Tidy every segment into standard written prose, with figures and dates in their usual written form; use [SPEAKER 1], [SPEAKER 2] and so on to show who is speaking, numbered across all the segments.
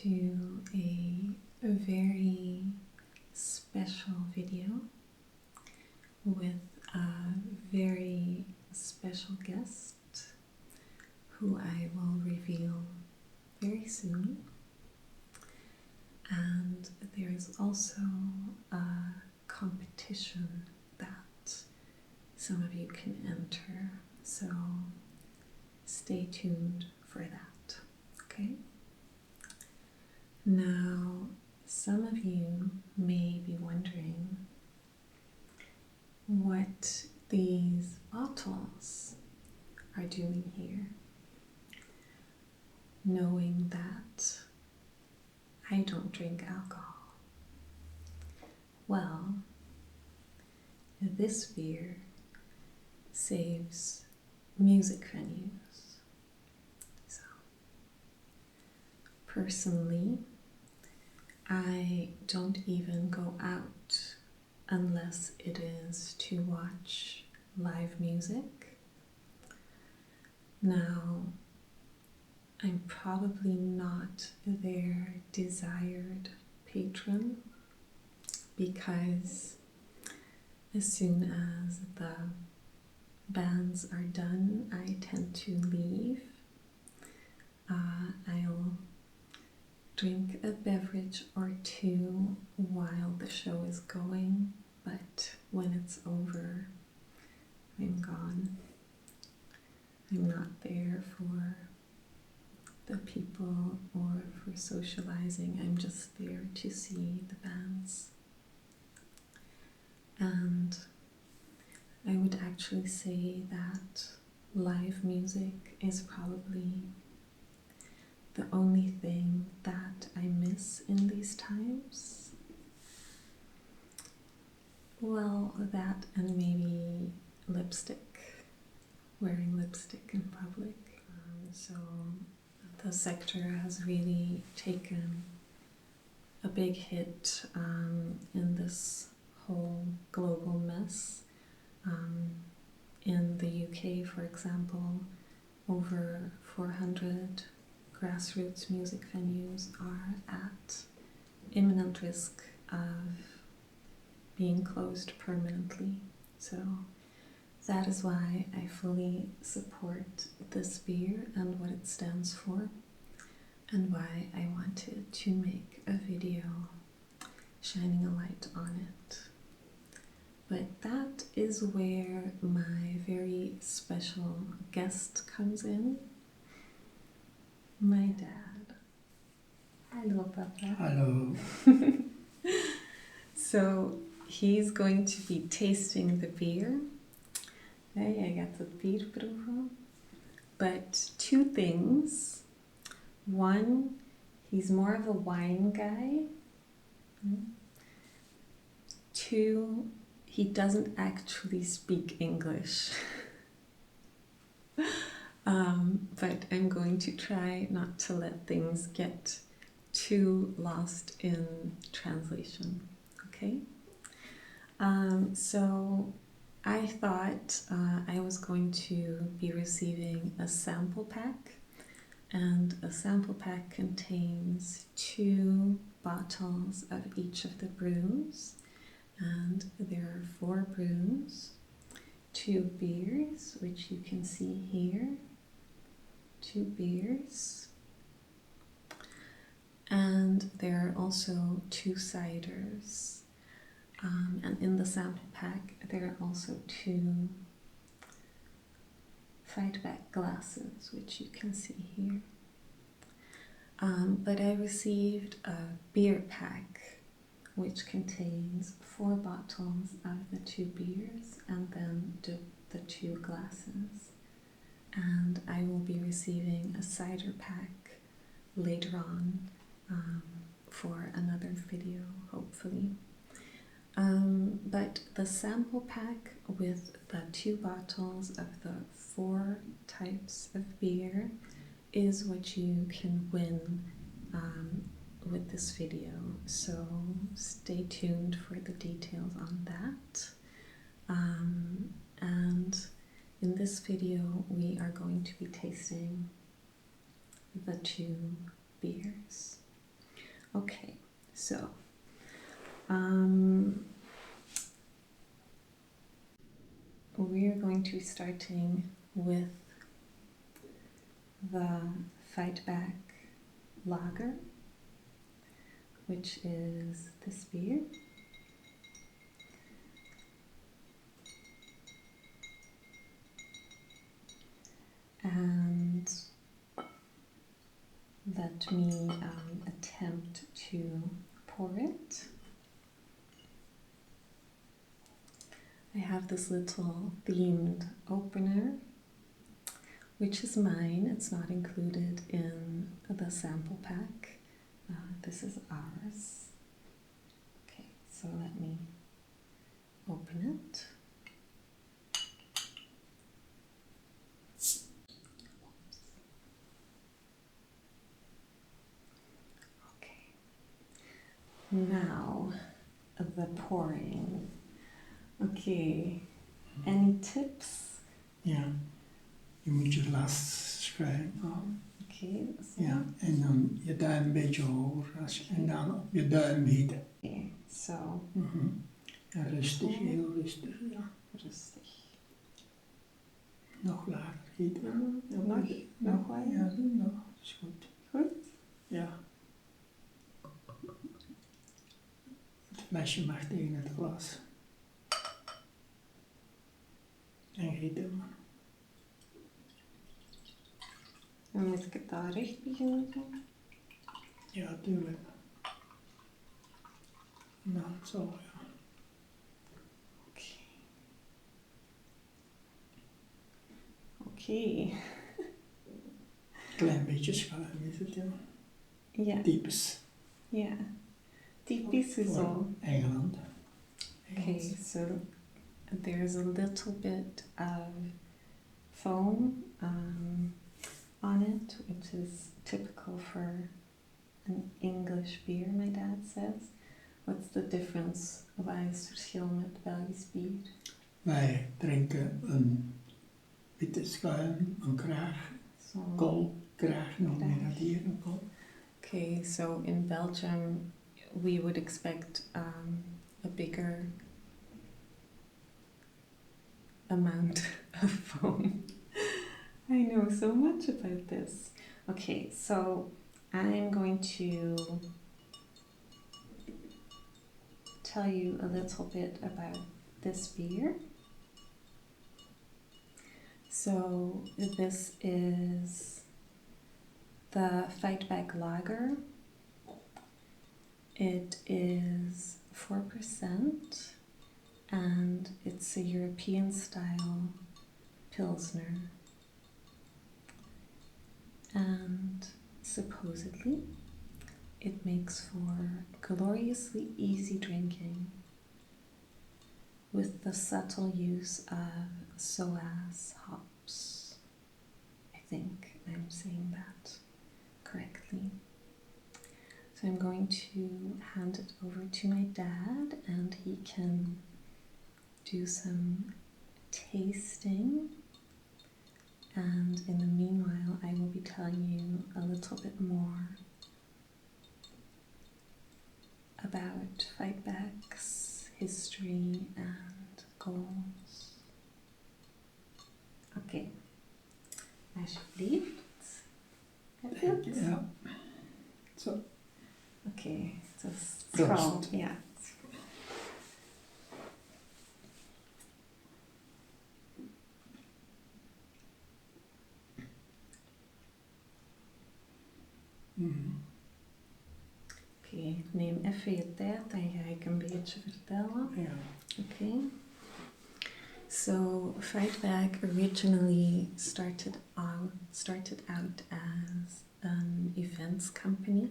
[SPEAKER 1] to a very special video with a very special guest who I will reveal very soon. And there is also a competition that some of you can enter, so stay tuned for that, okay? Now, some of you may be wondering what these bottles are doing here, knowing that I don't drink alcohol. Well, this beer saves music venues. So, personally, I don't even go out unless it is to watch live music. Now, I'm probably not their desired patron because as soon as the bands are done, I tend to leave. I'll drink a beverage or two while the show is going, but when it's over, I'm gone. I'm not there for the people or for socializing. I'm just there to see the bands. And I would actually say that live music is probably the only thing that I miss in these times. Well, that and maybe lipstick, wearing lipstick in public. So the sector has really taken a big hit in this whole global mess. In the UK, for example, over 400 grassroots music venues are at imminent risk of being closed permanently. So that is why I fully support this beer and what it stands for, and why I wanted to make a video shining a light on it. But that is where my very special guest comes in. My dad. Hello, Papa.
[SPEAKER 2] Hello.
[SPEAKER 1] So he's going to be tasting the beer. I got the beer proeven. But two things. One, he's more of a wine guy. Two, he doesn't actually speak English. But I'm going to try not to let things get too lost in translation, okay? So I thought I was going to be receiving a sample pack, and a sample pack contains 2 bottles of each of the brews, and there are 4 brews, 2 beers, which you can see here, 2 beers, and there are also 2 ciders. And in the sample pack, there are also 2 Fightback glasses, which you can see here. But I received a beer pack, which contains 4 bottles of the 2 beers and then the 2 glasses. And I will be receiving a cider pack later on for another video, hopefully. But the sample pack with the 2 bottles of the 4 types of beer is what you can win with this video. So stay tuned for the details on that. And in this video, we are going to be tasting the 2 beers. Okay, so we're going to be starting with the Fightback Lager, which is this beer. And let me attempt to pour it. I have this little themed opener, which is mine. It's not included in the sample pack. This is ours. Okay, so let me open it. Okay, now the pouring. Okay, any tips?
[SPEAKER 2] Ja, je moet je glas schuin houden.
[SPEAKER 1] Okay, so.
[SPEAKER 2] Ja, en dan je duim een beetje hoger en dan op je duim gieten.
[SPEAKER 1] Okay, so.
[SPEAKER 2] Ja, rustig, heel rustig, ja.
[SPEAKER 1] Rustig.
[SPEAKER 2] Nog lager gieten.
[SPEAKER 1] Nog lager?
[SPEAKER 2] Ja, nog. Is goed.
[SPEAKER 1] Goed?
[SPEAKER 2] Ja. Het flesje mag tegen het glas. En gieten maar.
[SPEAKER 1] En moet ik het daar recht beginnen doen?
[SPEAKER 2] Ja, tuurlijk. Nou, zo, ja.
[SPEAKER 1] Oké.
[SPEAKER 2] Klein beetje schuim is het, ja.
[SPEAKER 1] Ja.
[SPEAKER 2] Typisch.
[SPEAKER 1] Ja. Typisch is zo.
[SPEAKER 2] Engeland.
[SPEAKER 1] Okay, so there's a little bit of foam on it, which is typical for an English beer, my dad says. What's the difference? Wat is het verschil met Belgisch bier?
[SPEAKER 2] Wij drinken een witte schuim, een kraag,
[SPEAKER 1] So,
[SPEAKER 2] koolkraag noem je dat hier, een kool.
[SPEAKER 1] okay, so in Belgium we would expect a bigger amount of foam. I know so much about this. Okay, so I'm going to tell you a little bit about this beer. So this is the Fightback Lager. It is 4% and it's a European style Pilsner. And supposedly it makes for gloriously easy drinking with the subtle use of soas hops. I think I'm saying that correctly. So I'm going to hand it over to my dad and he can do some tasting. And in the meanwhile, I will be telling you a little bit more about Fightback's history and goals. Oké, alsjeblieft. Heb je het?
[SPEAKER 2] Ja. Zo.
[SPEAKER 1] Oké, het is
[SPEAKER 2] Proost.
[SPEAKER 1] Ja. Oké, neem even je tijd, dan ga ik een beetje vertellen.
[SPEAKER 2] Ja.
[SPEAKER 1] Okay. So Fightback originally started out as an events company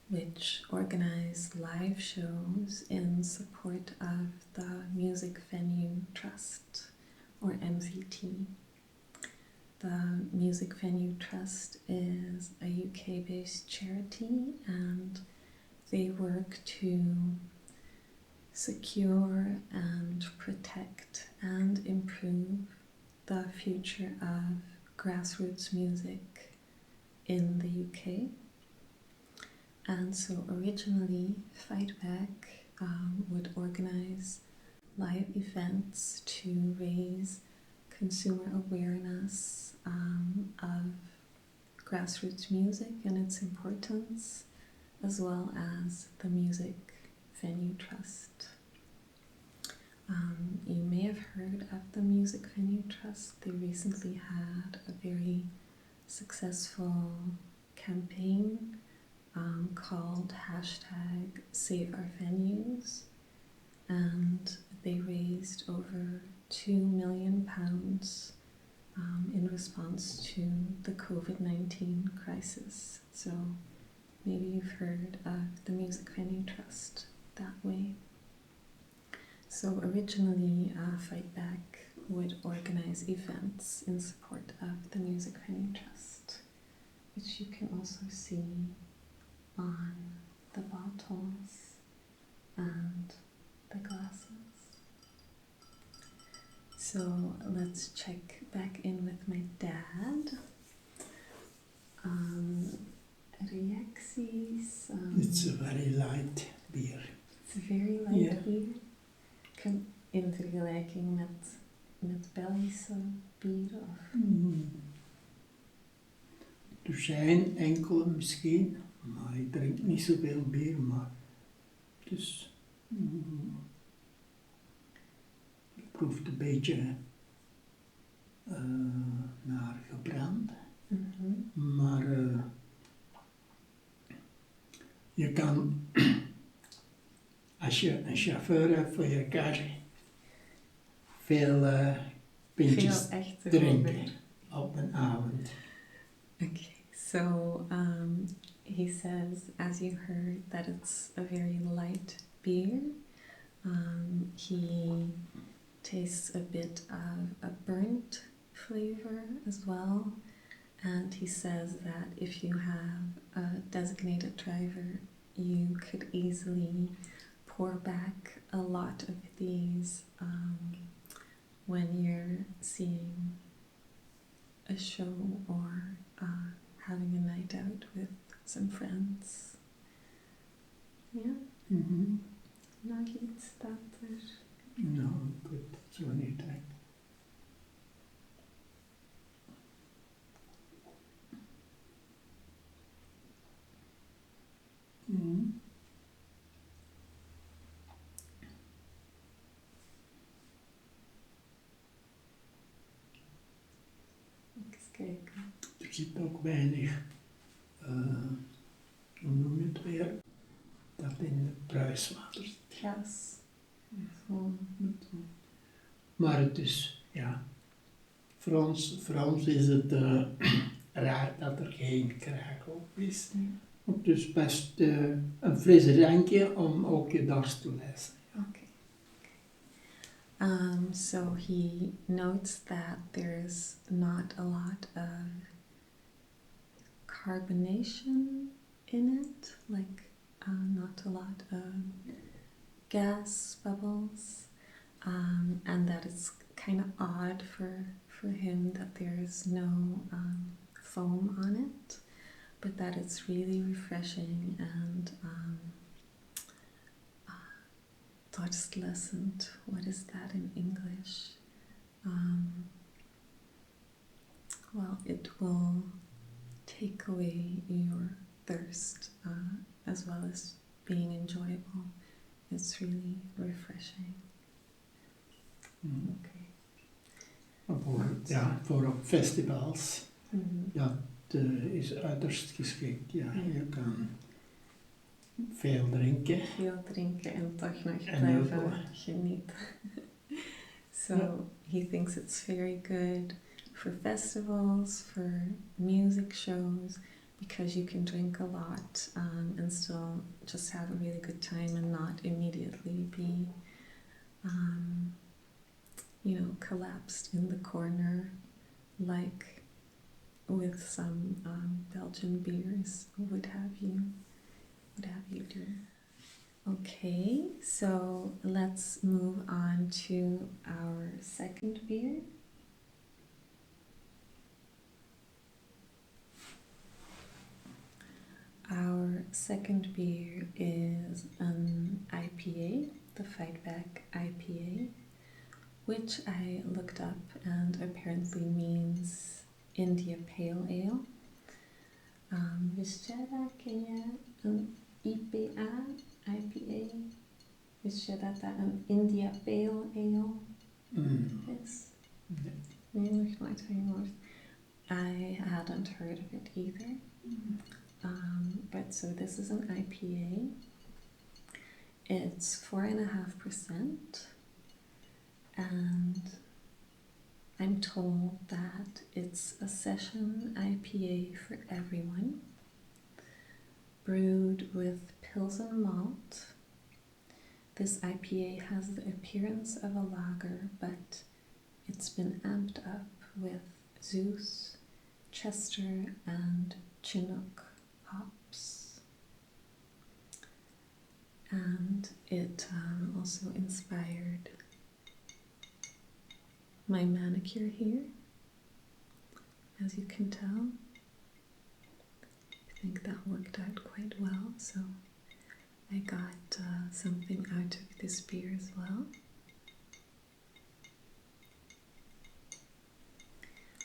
[SPEAKER 1] which organized live shows in support of the Music Venue Trust, or MVT. The Music Venue Trust is a UK-based charity and they work to secure and protect and improve the future of grassroots music in the UK. And so originally, Fightback would organize live events to raise consumer awareness of grassroots music and its importance, as well as the Music Venue Trust. You may have heard of the Music Venue Trust. They recently had a very successful campaign called #SaveOurVenues, and they raised over £2 million in response to the COVID-19 crisis. So maybe you've heard of the Music Venue Trust that way. So originally, Fightback would organize events in support of the Music Venue Trust, which you can also see on the bottles and the glasses. So let's check back in with my dad. Reacties.
[SPEAKER 2] It's a very light beer.
[SPEAKER 1] It's a very light beer. In vergelijking met Belgische bieren?
[SPEAKER 2] Er zijn enkele misschien, maar ik drink niet zoveel bier, maar dus het proeft een beetje naar gebrand. Maar je kan, als je een chauffeur hebt voor je kar, veel pintjes drinken op een avond.
[SPEAKER 1] Okay, so he says, as you heard, that it's a very light beer. He tastes a bit of a burnt flavor as well. And he says that if you have a designated driver, you could easily pour back a lot of these when you're seeing a show or having a night out with some friends. Ja? Nog iets dat er...
[SPEAKER 2] Nou, ik weet het zo niet echt.
[SPEAKER 1] Eens kijken.
[SPEAKER 2] Er zit ook weinig, hoe noem je het weer, dat in het bruiswater zit.
[SPEAKER 1] Gas.
[SPEAKER 2] Maar het is, ja, voor ons is het raar dat er geen kraak op is. Het is best een fris drankje om ook je dorst te lessen.
[SPEAKER 1] Okay. So he notes that there's not a lot of carbonation in it, like not a lot of gas bubbles, and that it's kind of odd for him that there's no foam on it, but that it's really refreshing and dorstlessend. What is that in English? Well, it will take away your thirst as well as being enjoyable. It's really refreshing. Okay.
[SPEAKER 2] Voor op festivals, dat is uiterst geschikt. Ja, je kan veel drinken.
[SPEAKER 1] Veel drinken en toch nog blijven genieten. So he thinks it's very good for festivals, for music shows, because you can drink a lot and still just have a really good time and not immediately be, collapsed in the corner like with some Belgian beers would have you do. Okay, so let's move on to our second beer. Our second beer is an IPA, the Fightback IPA, which I looked up and apparently means India Pale Ale. Wist jij dat? Ken je een IPA? Wist je dat dat een India Pale Ale is? Nee, nog nooit van gehoord. I hadn't heard of it either. But so this is an IPA. It's 4.5%, and I'm told that it's a session IPA for everyone, brewed with Pilsen malt. This IPA has the appearance of a lager, but it's been amped up with Zeus, Chester, and Chinook hops. And it also inspired my manicure here, as you can tell. I think that worked out quite well, so I got something out of this beer as well.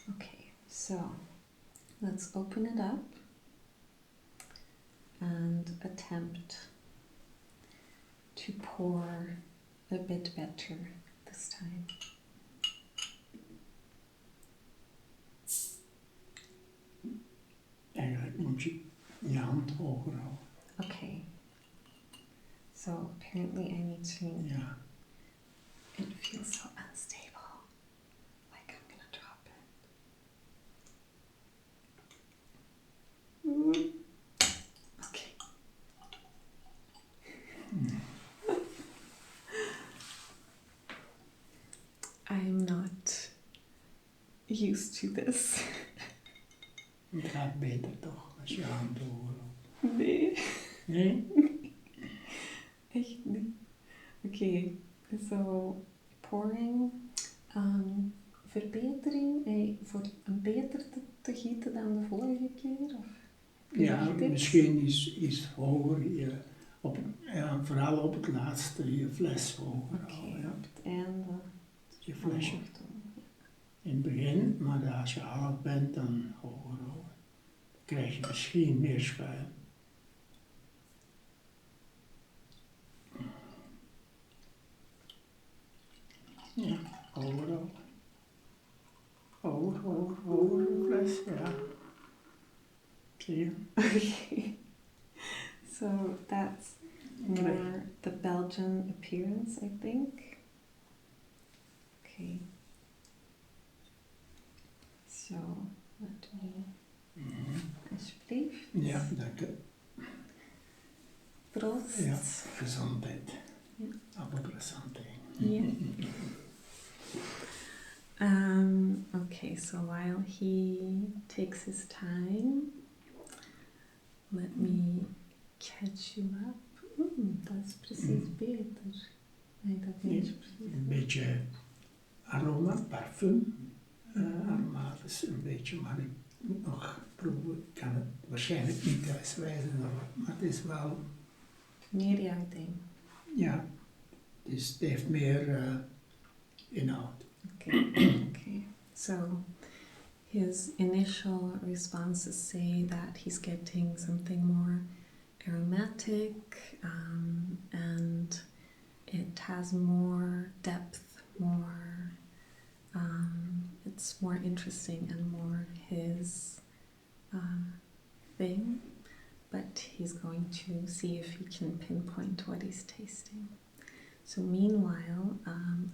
[SPEAKER 1] Okay, so let's open it up and attempt to pour a bit better this time.
[SPEAKER 2] Eigenlijk moet je je hand hoger houden.
[SPEAKER 1] Okay, so apparently I need to.
[SPEAKER 2] Ja.
[SPEAKER 1] It feels so unstable, like I'm gonna drop it. Okay. I'm not used to this.
[SPEAKER 2] Het gaat beter toch als je hand hoger houdt.
[SPEAKER 1] Nee.
[SPEAKER 2] Nee?
[SPEAKER 1] Echt niet. Okay, so pouring. Verbetering voor een beter te gieten dan de vorige keer? Of
[SPEAKER 2] Ja, misschien is hoger. Vooral op het laatste je fles hoger houden. Ja.
[SPEAKER 1] Op het einde.
[SPEAKER 2] Je flesje. In het begin, maar als je half bent, dan hoger houden. Dan krijg je misschien meer schuim. Ja, hoger houden. Hoger de fles, ja. Zie je?
[SPEAKER 1] Okay. So that's more the Belgian appearance, I think. Okay. So let me. Alsjeblieft.
[SPEAKER 2] Ja, dank je.
[SPEAKER 1] Proost.
[SPEAKER 2] Ja, gezondheid.
[SPEAKER 1] Ja.
[SPEAKER 2] Alle gezondheid.
[SPEAKER 1] Yeah. Okay, so while he takes his time, let me catch you up. Dat is precies beter. Nee, dat is precies.
[SPEAKER 2] Een beetje aroma, parfum. ASMRvelous een beetje, maar ik moet nog proeven. Ik kan het waarschijnlijk niet thuiswijzen, maar het is wel.
[SPEAKER 1] Meer jouw ding.
[SPEAKER 2] Ja, dus het heeft meer inhoud.
[SPEAKER 1] Okay. So his initial responses say that he's getting something more aromatic, and it has more depth, more. It's more interesting and more his thing, but he's going to see if he can pinpoint what he's tasting. So meanwhile,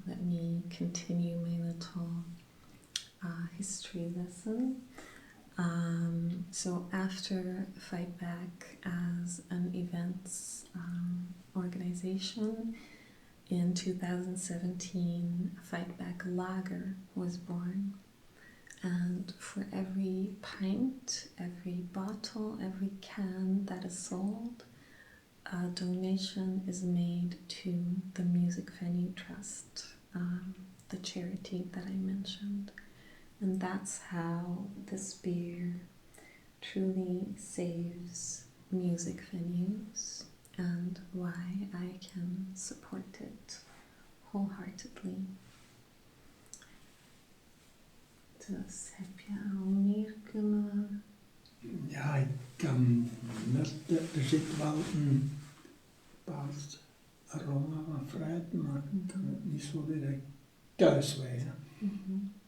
[SPEAKER 1] let me continue my little history lesson. So after Fightback as an events organization, in 2017, Fightback Lager was born. And for every pint, every bottle, every can that is sold, a donation is made to the Music Venue Trust, the charity that I mentioned. And that's how this beer truly saves music venues and why I can support it wholeheartedly. Dus heb je al meer kunnen...
[SPEAKER 2] Ja, ik kan er zit wel een bepaald aroma van fruit, maar ik kan het niet zo direct thuiswijzen.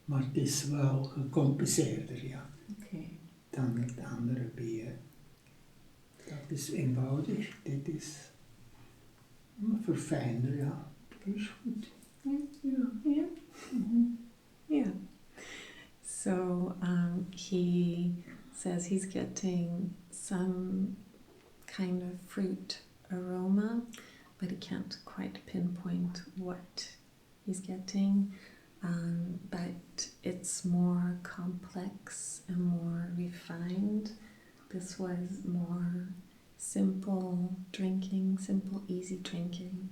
[SPEAKER 2] Maar het is wel gecompliceerder, ja, dan het andere bier. Dat is eenvoudig, dit is verfijnder, ja. Dat is goed.
[SPEAKER 1] Yeah. So he says he's getting some kind of fruit aroma, but he can't quite pinpoint what he's getting. But it's more complex and more refined. This was more simple drinking, simple, easy drinking.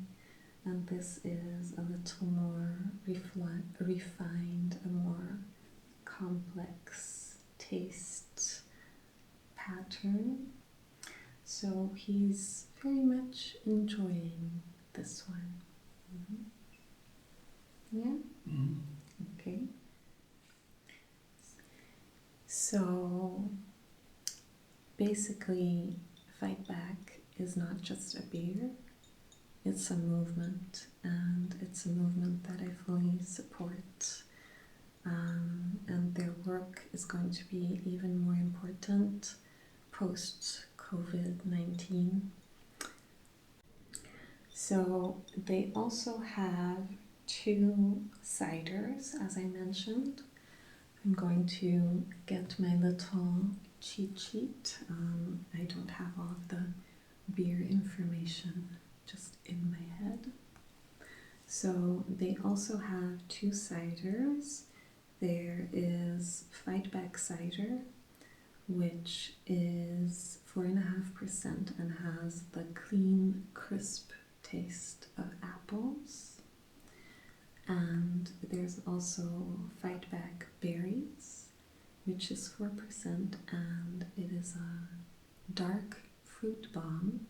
[SPEAKER 1] And this is a little more refined, a more complex taste pattern. So he's very much enjoying this one. Yeah? Okay. So basically, Fightback is not just a beer, it's a movement, and it's a movement that I fully support. And their work is going to be even more important post-COVID-19. So they also have 2 ciders, as I mentioned. I'm going to get my little cheat sheet. I don't have all of the beer information just in my head. So they also have 2 ciders. There is Fightback cider, which is 4.5% and has the clean, crisp taste of apples. And there's also Fightback berries, which is 4%, and it is a dark fruit bomb,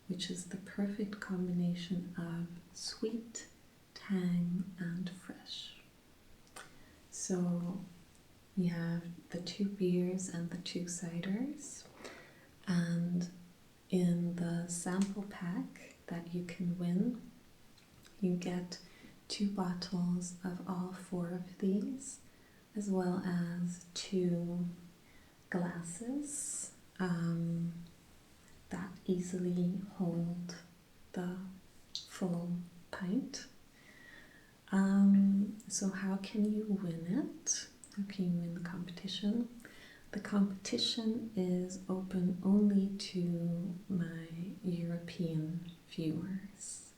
[SPEAKER 1] which is the perfect combination of sweet, tang, and fresh. So we have the 2 beers and the 2 ciders, and in the sample pack that you can win, you get 2 bottles of all 4 of these, as well as 2 glasses that easily hold the full pint. So how can you win it? How can you win the competition? The competition is open only to my European viewers.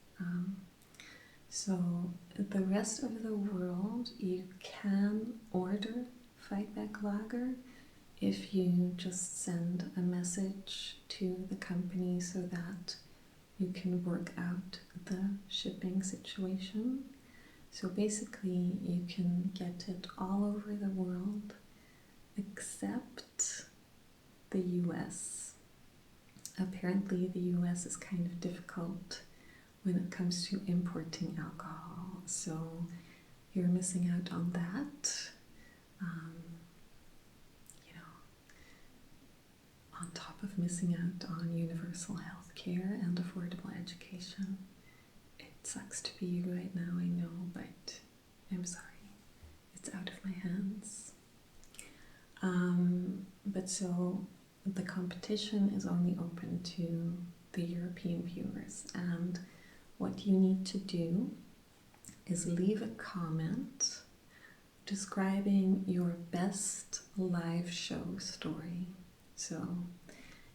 [SPEAKER 1] So the rest of the world, you can order Fightback Lager if you just send a message to the company so that you can work out the shipping situation. So basically you can get it all over the world except the US. Apparently the US is kind of difficult when it comes to importing alcohol, so you're missing out on that. On top of missing out on universal health care and affordable education. It sucks to be you right now, I know, but I'm sorry. It's out of my hands. But so the competition is only open to the European viewers, and what you need to do is leave a comment describing your best live show story. So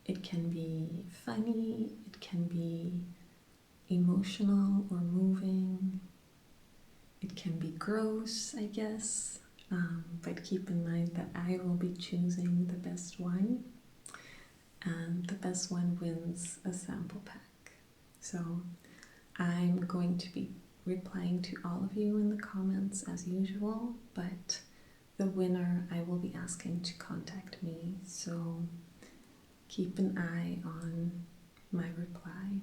[SPEAKER 1] it can be funny, it can be emotional or moving, it can be gross, I guess, but keep in mind that I will be choosing the best one, and the best one wins a sample pack. So I'm going to be replying to all of you in the comments as usual, but the winner I will be asking to contact me, so keep an eye on my reply.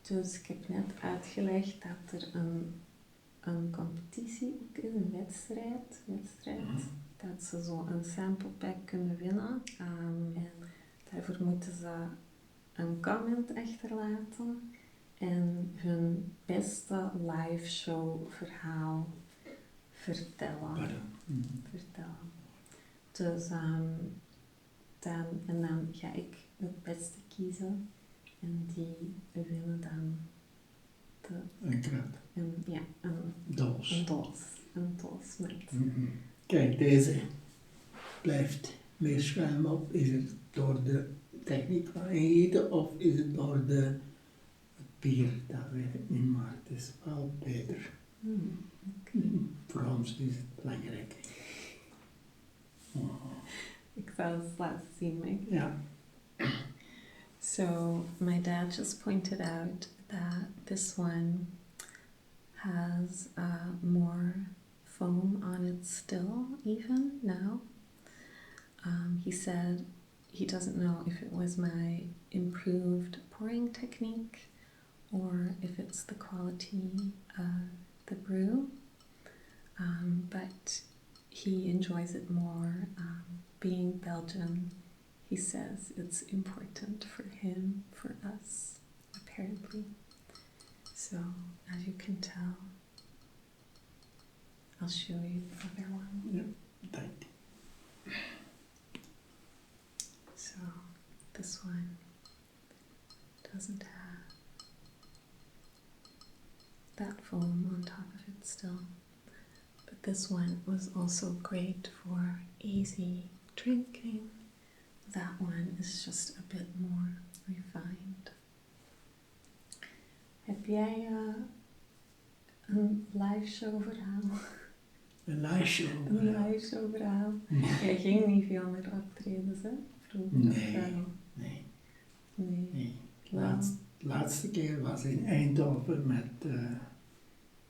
[SPEAKER 1] Dus ik heb net uitgelegd dat er een competitie ook is, een wedstrijd dat ze zo een sample pack kunnen winnen. En daarvoor moeten ze een comment achterlaten en hun beste live show verhaal vertellen. Dus dan ga ik het beste kiezen en die winnen dan
[SPEAKER 2] Een krat.
[SPEAKER 1] een doos met.
[SPEAKER 2] Kijk, deze blijft meer schuim op. Is het door de techniek van ingieten of is het door het bier? Dat weet ik niet, maar het is wel beter. Voor ons is het belangrijk.
[SPEAKER 1] Ik zal het laten zien, Mike.
[SPEAKER 2] Ja.
[SPEAKER 1] So my dad just pointed out that this one has more foam on it still, even now. He said he doesn't know if it was my improved pouring technique or if it's the quality of the brew, but he enjoys it more. Being Belgian, he says it's important for him, for us, apparently. So, as you can tell, I'll show you the other one.
[SPEAKER 2] Ja, dank.
[SPEAKER 1] So, this one doesn't have that foam on top of it still. But this one was also great for easy drinking. That one is just a bit more refined. Heb jij een live show verhaal?
[SPEAKER 2] Een live show.
[SPEAKER 1] Een live show verhaal? Jij ging niet veel meer optredens, hè? Vroeger.
[SPEAKER 2] Nee. De laatste keer was in Eindhoven met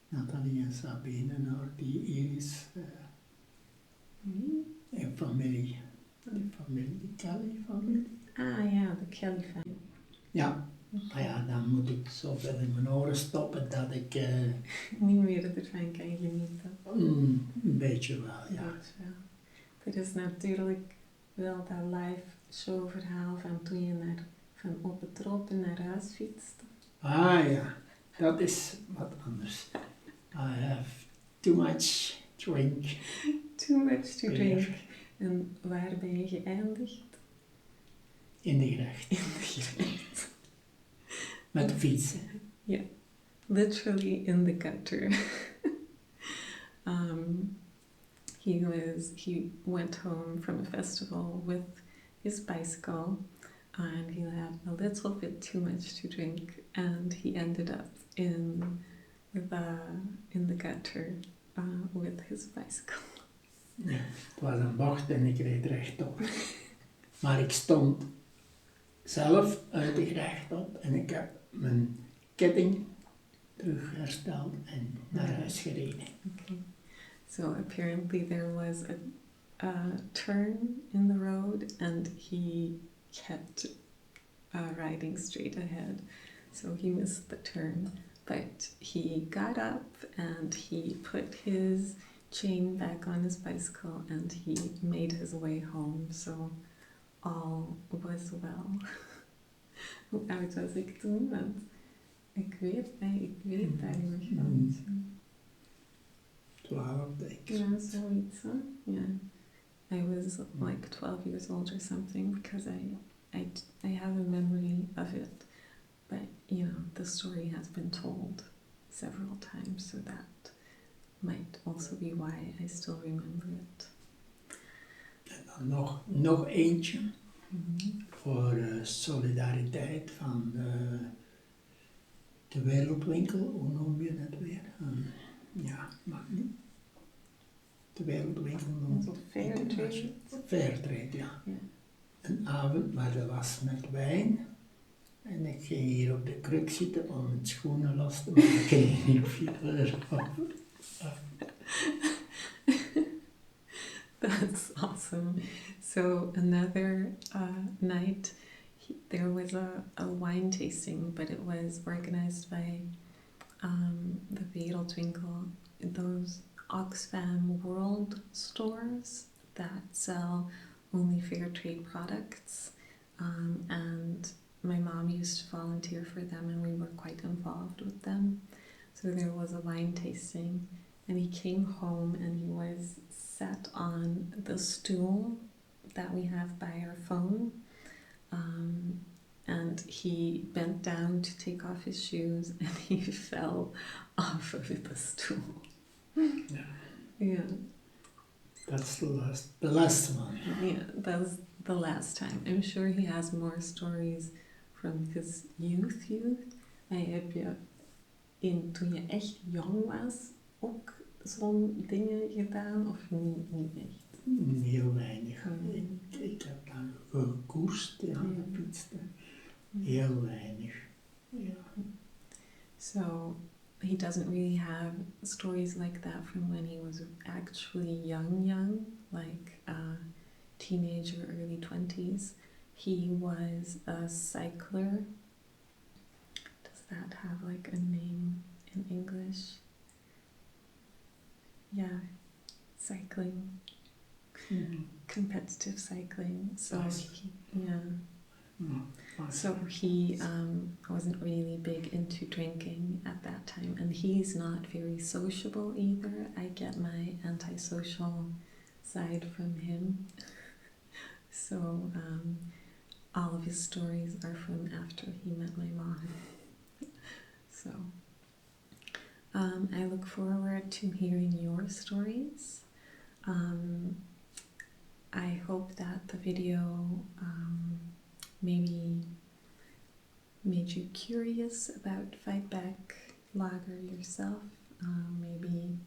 [SPEAKER 2] Nathalie en Sabine, die Iris. En familie. De Kelly-familie.
[SPEAKER 1] Ah ja, de Kelly-familie.
[SPEAKER 2] Ja. Maar ja, dan moet ik zoveel in mijn oren stoppen dat ik...
[SPEAKER 1] niet meer ervan kan genieten.
[SPEAKER 2] Een beetje wel, ja.
[SPEAKER 1] Er is natuurlijk wel dat live show verhaal van toen je van op het tropen naar huis fietste.
[SPEAKER 2] Ah ja, dat is wat anders. I have too much drink.
[SPEAKER 1] Too much to drink. En waar ben je geëindigd?
[SPEAKER 2] In de gerecht. Met de fiets.
[SPEAKER 1] Yeah, literally in the gutter. He went home from a festival with his bicycle, and he had a little bit too much to drink, and he ended up in the gutter with his bicycle.
[SPEAKER 2] Ja, het was een bocht en ik reed rechtop. Maar ik stond zelf uit de gracht op en ik heb mijn ketting terug hersteld en naar huis gereden.
[SPEAKER 1] Okay. So apparently there was a turn in the road and he kept riding straight ahead. So he missed the turn, but he got up and he put his chain back on his bicycle and he made his way home. So all was well. Hoe oud was ik toen? Want ik weet daar nog van.
[SPEAKER 2] 12, denk ik.
[SPEAKER 1] Yeah, zoiets, huh? Yeah. I was like 12 years old or something because I have a memory of it. But, you know, the story has been told several times, so that might also be why I still remember it.
[SPEAKER 2] En dan nog eentje voor solidariteit van de wereldwinkel. Hoe noem je dat weer? Ja, mag niet. De wereldwinkel noemt het
[SPEAKER 1] Fairtrade.
[SPEAKER 2] Fairtrade, ja. Een avond, maar dat was met wijn. En ik ging hier op de kruk zitten om mijn schoenen los te maken en ik viel erop.
[SPEAKER 1] That's awesome. So another night, there was a wine tasting, but it was organized by the Wereldwinkel, those Oxfam World stores that sell only fair trade products. And my mom used to volunteer for them, and we were quite involved with them. So there was a wine tasting, and he came home and he was sat on the stool that we have by our phone. And he bent down to take off his shoes, and he fell off of the stool.
[SPEAKER 2] Yeah.
[SPEAKER 1] Yeah.
[SPEAKER 2] That's the last one.
[SPEAKER 1] Yeah, that was the last time. I'm sure he has more stories from his youth. Heb je toen je echt jong was ook zo'n dingen gedaan of niet echt?
[SPEAKER 2] Heel weinig. Ik heb dan gekoerst, ja, gefietst. Heel weinig. Ja.
[SPEAKER 1] So he doesn't really have stories like that from when he was actually young, like a teenager, early 20s. He was a cycler. Does that have like a name in English? Yeah, cycling. Competitive cycling. So So he wasn't really big into drinking at that time, and he's not very sociable either. I get my antisocial side from him. So all of his stories are from after he met my mom. So I look forward to hearing your stories. I hope that the video maybe made you curious about Fightback Lager yourself, maybe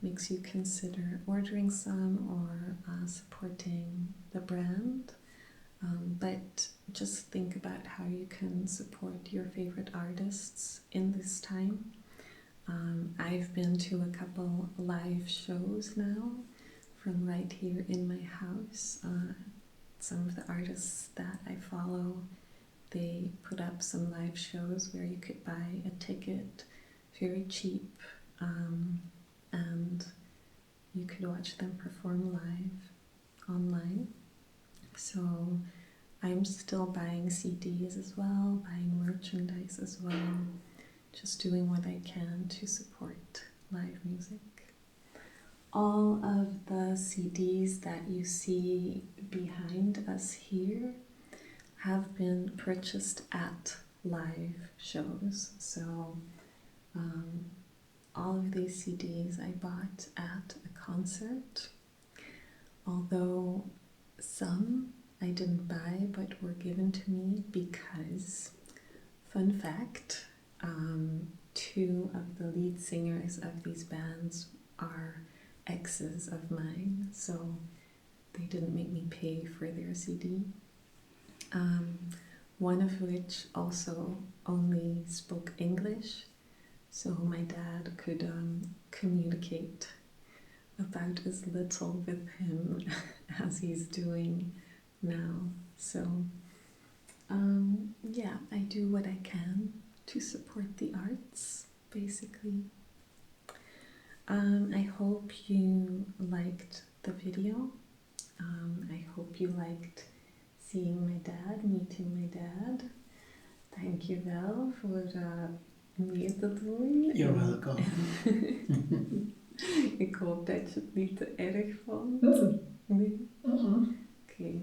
[SPEAKER 1] makes you consider ordering some or supporting the brand. But just think about how you can support your favorite artists in this time. I've been to a couple live shows now from right here in my house. Some of the artists that I follow, they put up some live shows where you could buy a ticket very cheap, and you could watch them perform live online. So I'm still buying CDs as well, buying merchandise as well, just doing what I can to support live music. All of the CDs that you see behind us here have been purchased at live shows. So all of these CDs I bought at a concert, although some I didn't buy but were given to me because, fun fact, two of the lead singers of these bands are exes of mine, so they didn't make me pay for their CD. One of which also only spoke English, so my dad could communicate about as little with him as he's doing now. So yeah, I do what I can to support the arts, basically. I hope you liked the video. I hope you liked seeing my dad, meeting my dad. Dank je wel voor mee te doen.
[SPEAKER 2] You're welcome.
[SPEAKER 1] Ik hoop dat je het niet te erg vond. Nee? Okay.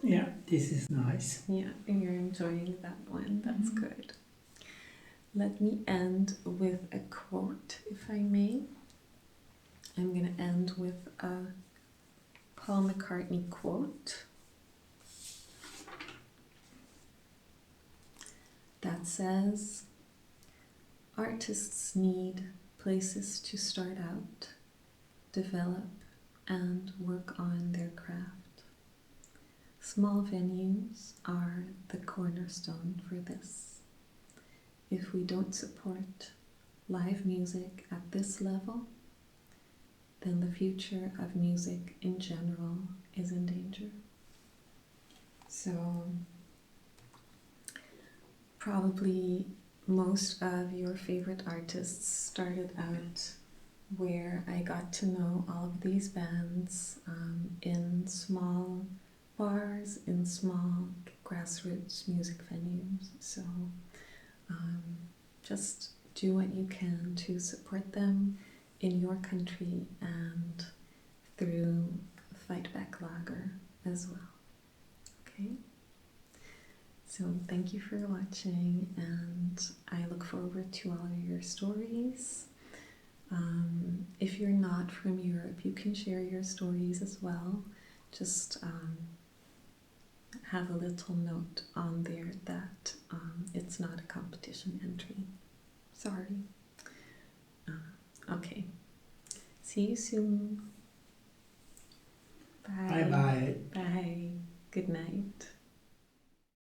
[SPEAKER 2] Yeah, this is nice.
[SPEAKER 1] Yeah, and you're enjoying that one. That's good. Let me end with a quote, if I may. I'm going to end with a Paul McCartney quote that says, "Artists need places to start out, develop, and work on their craft. Small venues are the cornerstone for this. If we don't support live music at this level, then the future of music in general is in danger. So probably most of your favorite artists started out where I got to know all of these bands in small bars, in small grassroots music venues. So just do what you can to support them in your country and through Fightback Lager as well. Okay? So thank you for watching, and I look forward to all of your stories. If you're not from Europe, you can share your stories as well. Just have a little note on there that it's not a competition entry. Sorry. Okay. See you soon. Bye.
[SPEAKER 2] Bye bye.
[SPEAKER 1] Bye. Good night.